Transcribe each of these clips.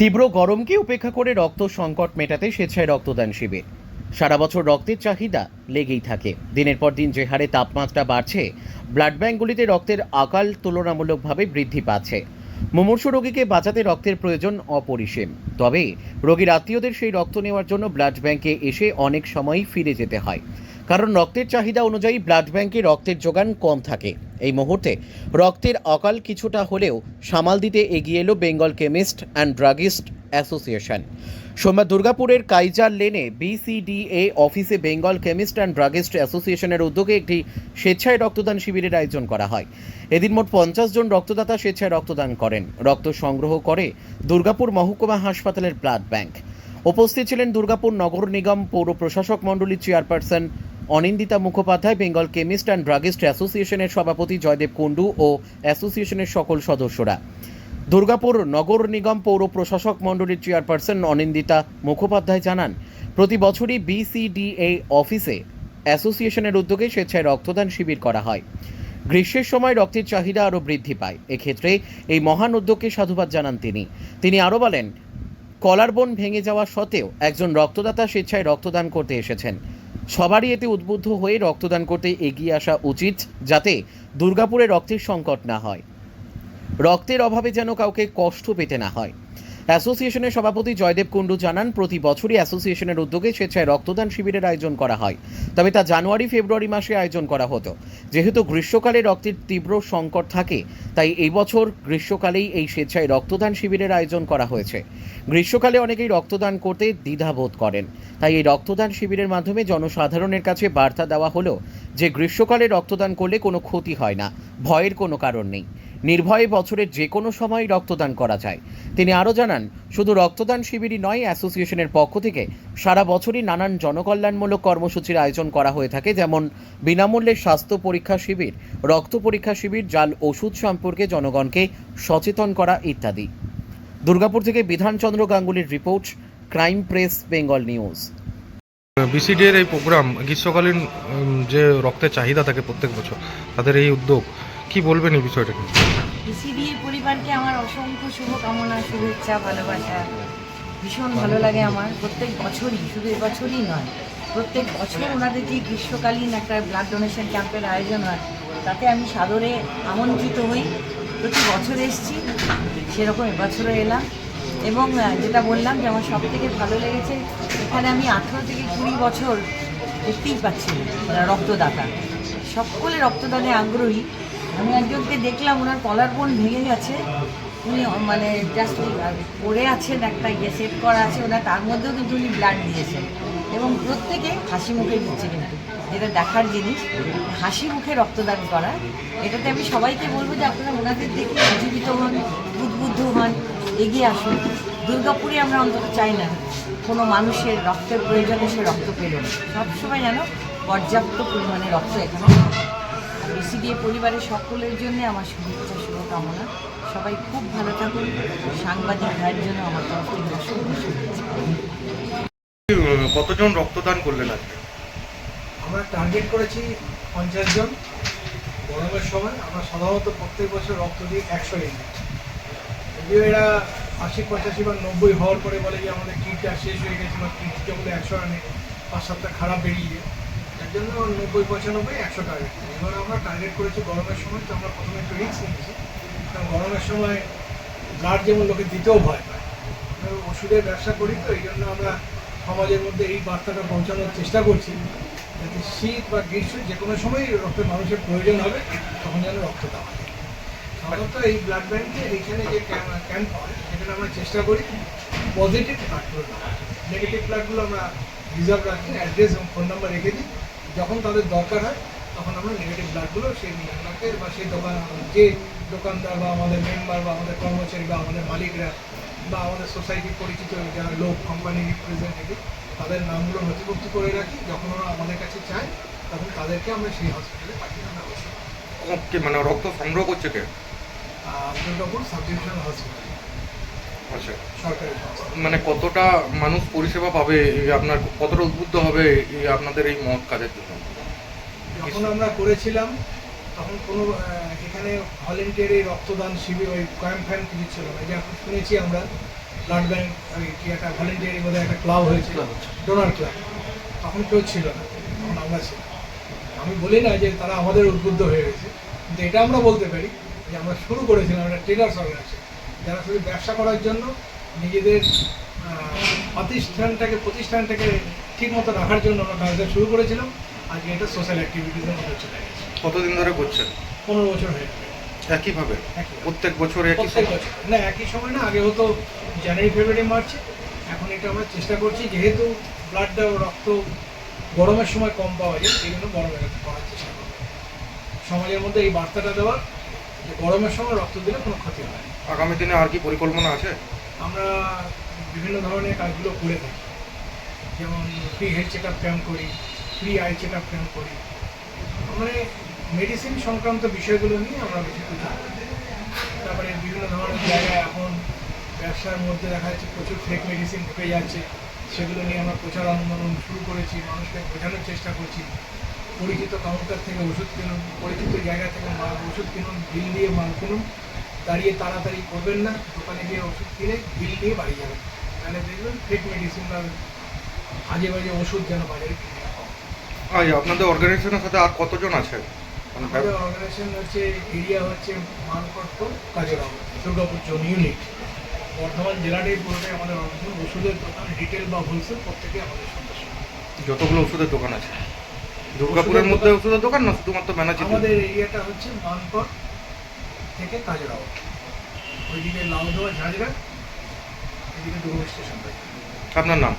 তীব্র গরমকে উপেক্ষা করে রক্ত সংকট মেটাতে স্বেচ্ছায় রক্তদান শিবির। সারা বছর রক্তের চাহিদা লেগেই থাকে। দিনের পর দিন যে হারে তাপমাত্রা বাড়ছে, ব্লাড ব্যাঙ্কগুলিতে রক্তের আকাল তুলনামূলকভাবে বৃদ্ধি পাচ্ছে। মুমূর্ষু রোগীকে বাঁচাতে রক্তের প্রয়োজন অপরিসীম। তবে রোগীর আত্মীয়দের সেই রক্ত নেওয়ার জন্য ব্লাড ব্যাঙ্কে এসে অনেক সময়ই ফিরে যেতে হয়, কারণ রক্তের চাহিদা অনুযায়ী ব্লাড ব্যাঙ্কে রক্তের যোগান কম থাকে। এই মুহূর্তে রক্তের অকাল কিছুটা হলেও সামাল দিতে এগিয়ে এলো Bengal chemist and druggist association. সোমবার দুর্গাপুরের কাইজার লেনে বিসিডিএ অফিসে বেঙ্গল কেমিস্ট অ্যান্ড ড্রাগিস্ট অ্যাসোসিয়েশনের উদ্যোগে একটি স্বেচ্ছায় রক্তদান শিবিরের আয়োজন করা হয়। এদিন মোট 50 জন রক্তদাতা স্বেচ্ছায় রক্তদান করেন। রক্ত সংগ্রহ করে দুর্গাপুর মহকুমা হাসপাতালের ব্লাড ব্যাংক। উপস্থিত ছিলেন দুর্গাপুর নগর নিগম পৌর প্রশাসক মণ্ডলীর chairperson Anindita Mukhopadhyay, Bengal chemist and druggist অ্যাসোসিয়েশনের সভাপতি জয়দেব কুণ্ডু ও অ্যাসোসিয়েশনের সকল সদস্যরা। দুর্গাপুর নগর নিগম পৌর প্রশাসক মণ্ডলীর চেয়ারপারসন অনিন্দিতা মুখোপাধ্যায় জানান, প্রতি বছরই বিসিডিএ অফিসে অ্যাসোসিয়েশনের উদ্যোগে স্বেচ্ছায় রক্তদান শিবির করা হয়। গ্রীষ্মের সময় রক্তের চাহিদা আরও বৃদ্ধি পায়। এক্ষেত্রে এই মহান উদ্যোগকে সাধুবাদ জানান তিনি আরও বলেন, কলার বোন ভেঙে যাওয়া সত্ত্বেও একজন রক্তদাতা স্বেচ্ছায় রক্তদান করতে এসেছেন। সবারই এতে উদ্বুদ্ধ হয়ে রক্তদান করতে এগিয়ে আসা উচিত, যাতে দুর্গাপুরে রক্তের সংকট না হয়, রক্তের অভাবে যেন কাউকে কষ্ট পেতে না হয়। অ্যাসোসিয়েশনের সভাপতি জয়দেব কুণ্ডু জানান, প্রতি বছরই অ্যাসোসিয়েশনের উদ্যোগে স্বেচ্ছায় রক্তদান শিবিরের আয়োজন করা হয়, তবে তা জানুয়ারি ফেব্রুয়ারি মাসে আয়োজন করা হতো। যেহেতু গ্রীষ্মকালে রক্তের তীব্র সংকট থাকে, তাই এই বছর গ্রীষ্মকালেই এই স্বেচ্ছায় রক্তদান শিবিরের আয়োজন করা হয়েছে। গ্রীষ্মকালে অনেকেই রক্তদান করতে দ্বিধাবোধ করেন, তাই এই রক্তদান শিবিরের মাধ্যমে জনসাধারণের কাছে বার্তা দেওয়া হলো যে গ্রীষ্মকালে রক্তদান করলে কোনো ক্ষতি হয় না, ভয়ের কোনো কারণ নেই, নির্ভয়ে বছরের যে কোনো সময় রক্তদান করা যায়। তিনি আরও জানান, শুধু রক্তদান শিবিরই নয়, অ্যাসোসিয়েশনের পক্ষ থেকে সারা বছরই নানান জনকল্যাণমূলক কর্মসূচির আয়োজন করা হয়ে থাকে, যেমন বিনামূল্যে স্বাস্থ্য পরীক্ষা শিবির, রক্ত পরীক্ষা শিবির, জাল ওষুধ সম্পর্কে জনগণকে সচেতন করা ইত্যাদি। দুর্গাপুর থেকে বিধানচন্দ্র গাঙ্গুলির report, crime press Bengal news. BCD এর এই প্রোগ্রাম গ্রীষ্মকালীন যে রক্তের চাহিদা থাকে প্রত্যেক বছর, তাদের এই উদ্যোগ কি বলবেন এই বিষয়টাকে? বিসিডি পরিবারকে আমার অসংখ্য শুভকামনা, শুভেচ্ছা, ভালোবাসা। ভীষণ ভালো লাগে আমার প্রত্যেক বছরই, শুধু এবছরই নয়, প্রত্যেক বছর ওনাদের যে গ্রীষ্মকালীন একটা ব্লাড ডোনেশন ক্যাম্পের আয়োজন হয়, তাতে আমি সাদরে আমন্ত্রিত হই। প্রতি বছর এসেছি, সেরকম এবছরও এলাম। এবং যেটা বললাম যে আমার সবথেকে ভালো লেগেছে, এখানে আমি 18 থেকে 20 বছর দেখতেই পাচ্ছি রক্তদাতা, সকলে রক্তদানে আগ্রহী। আমি একজনকে দেখলাম, ওনার কলার বোন ভেঙে গেছে, উনি মানে জাস্ট পড়ে আছেন, একটা সেট করা আছে ওনার, তার মধ্যেও কিন্তু উনি ব্লাড দিয়েছেন এবং প্রত্যেকে হাসি মুখে দিচ্ছে। কিন্তু যেটা দেখার জিনিস, হাসি মুখে রক্তদান করা, এটাতে আমি সবাইকে বলবো যে আপনারা ওনাদের দেখে উজ্জীবিত হন, উদ্বুদ্ধ হন, এগিয়ে আসুন। দুর্গাপুরে আমরা অন্তত চাই না কোনো মানুষের রক্তের প্রয়োজনে সে রক্ত পেল না, সবসময় যেন পর্যাপ্ত পরিমাণে রক্ত এখানে। বিসিডিএ পরিবারের সকলের জন্য আমার শুভেচ্ছা, শুভকামনা। সবাই খুব ভালো থাকুন। সাংবাদিক ভাইয়ের জন্য আমার তরফ থেকে অসংখ্য শুভেচ্ছা। কতজন রক্তদান করলেন আজকে? আমরা টার্গেট করেছি 50 জন। গরমের সময় আমরা সাধারণত প্রত্যেক বছর রক্ত দিই 100 ইউনিট। যদিও এরা 80, 85 বা 90 হওয়ার পরে বলে যে আমাদের কিটটা শেষ হয়ে গেছে, বা কিটকে বলে 100 আনে, 5-7টা খারাপ বেরিয়ে যায়, তার জন্য 90, 95, 100 টার্গেট। এবার আমরা টার্গেট করেছি গরমের সময়, তো আমরা প্রথমে একটু রিস্ক নিয়েছি, কারণ গরমের সময় ব্লাড যেমন লোকে দিতেও ভয় পায়। ওষুধের ব্যবসা করি, তো এই জন্য আমরা সমাজের মধ্যে এই বার্তাটা পৌঁছানোর চেষ্টা করছি, যাতে শীত বা গ্রীষ্ম যে কোনো সময় রক্তের মানুষের প্রয়োজন হবে, তখন যেন রক্ত দেওয়া হয়। সাধারণত এই ব্লাড ব্যাঙ্কে এইখানে যে ক্যাম্প হয়, সেখানে আমরা চেষ্টা করি পজিটিভ ব্লাডগুলো দেওয়া। নেগেটিভ ব্লাডগুলো আমরা রিজার্ভ রাখি, অ্যাড্রেস এবং ফোন নাম্বার রেখে দিই। যখন তাদের দরকার হয়, তখন আমরা নেগেটিভ ব্লাডগুলো সেই ব্লাডের বা সেই যে দোকানদার বা আমাদের মেম্বার বা আমাদের কর্মচারী বা আমাদের মালিকরা বা আমাদের সোসাইটির পরিচিত যারা লোক, কোম্পানি রিপ্রেজেন্টেটিভ, তাদের নামগুলো নথিভুক্ত করে রাখি। যখন ওরা আমাদের কাছে চায়, তখন তাদেরকে আমরা সেই হসপিটালে পাঠিয়ে আমরা বসি। মানে রক্ত সংগ্রহ করছে কে? দুর্গাপুর সাব ডিভিশনাল হসপিটাল, আচ্ছা, সরকারি। মানে কতটা মানুষ পরিষেবা পাবে, আপনার কতটা উদ্বুদ্ধ হবে এই আপনাদের এই মহৎ কাজের জন্য? যখন আমরা করেছিলাম, তখন কোনো এখানে ভলেন্টিয়ারি রক্তদান শিবির, ওই ক্যাম্প ফ্যাম্প কিছু ছিল না। যে এখন শুনেছি আমরা ব্লাড ব্যাংক কি একটা ভলেন্টিয়ারিং ওদের একটা ক্লাব হয়েছিল, ডোনার ক্লাব, তখন কেউ ছিল না, তখন আমরা ছিলাম। আমি বলি না যে তারা আমাদের উদ্বুদ্ধ হয়ে গেছে, কিন্তু এটা আমরা বলতে পারি যে আমরা শুরু করেছিলাম একটা ট্রেডার্স অর্গানাইজেশন, যারা শুধু ব্যবসা করার জন্য নিজেদের প্রতিষ্ঠানটাকে ঠিক মতো রাখার জন্য আমরা কাজটা শুরু করেছিলাম। আজকে এটা সোশ্যাল অ্যাক্টিভিটিসের মধ্যে চলে গেছে। কতদিন ধরে করছেন? 15 বছর হয়ে গেছে। একইভাবে একই। প্রত্যেক বছর একই প্রত্যেক বছর না, একই সময় না, আগে হতো জানুয়ারি ফেব্রুয়ারি মার্চে, এখন এটা আমরা চেষ্টা করছি যেহেতু রক্ত গরমের সময় কম পাওয়া যায়, এই জন্য গরমে করার চেষ্টা করব। সমাজের মধ্যে এই বার্তাটা দেওয়ার যে গরমের সময় রক্ত দিলে কোনো ক্ষতি হয় না। আগামী দিনে আর কি পরিকল্পনা আছে? আমরা বিভিন্ন ধরনের কাজগুলো করে থাকি, যেমন free health check up camp করি, free eye check up camp করি, মানে মেডিসিন সংক্রান্ত বিষয়গুলো নিয়ে আমরা বেশি কিছু করি। তারপরে বিভিন্ন ধরনের জায়গায় এখন ব্যবসার মধ্যে দেখা যাচ্ছে প্রচুর ফেক মেডিসিন ঢুকে যাচ্ছে, সেগুলো নিয়ে আমরা প্রচার আন্দোলন শুরু করেছি, মানুষকে বোঝানোর চেষ্টা করছি। পরিচিত কাউন্টার থেকে ওষুধ কিনুন, পরিচিত জায়গা থেকে ওষুধ কিনুন, বিল দিয়ে মাল কিনুন, দাঁড়িয়ে তাড়াতাড়ি করবেন না, দোকানে গিয়ে ওষুধ কিনে বিল নিয়ে বাড়ি যাবেন, তাহলে দেখবেন ফেক মেডিসিন বা আজে বাজে ওষুধ যেন বাজারে কিনে না পাওয়া। আজ আপনাদের অর্গানাইজেশনের সাথে আর কতজন আছে? আমাদের অর্গানাইজেশন হচ্ছে এরিয়া হচ্ছে মানকট্ট কাজরাম দুর্গাপুর জোন ইউনিট। বর্ধমান জেলাটাই পুরোটাই আমাদের অর্গানাইজেশন। ওষুধের দোকান রিটেল বা হোলসেল প্রত্যেকে আমাদের সদস্য। যতগুলো ওষুধের দোকান আছে দুর্গাপুরের মধ্যে ওষুধের দোকান না শুধুমাত্র ব্যানার্জি? আমাদের এরিয়াটা হচ্ছে মানকট থেকে কাজরাও, ওইদিকে লাউদোয়া ঝাঁঝরা, এদিকে দুর্গা স্টেশন। আপনার নাম?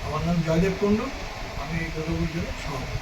আমার নাম জয়দেব কুণ্ডু, আমি দুর্গাপুর জেলার সভাপতি।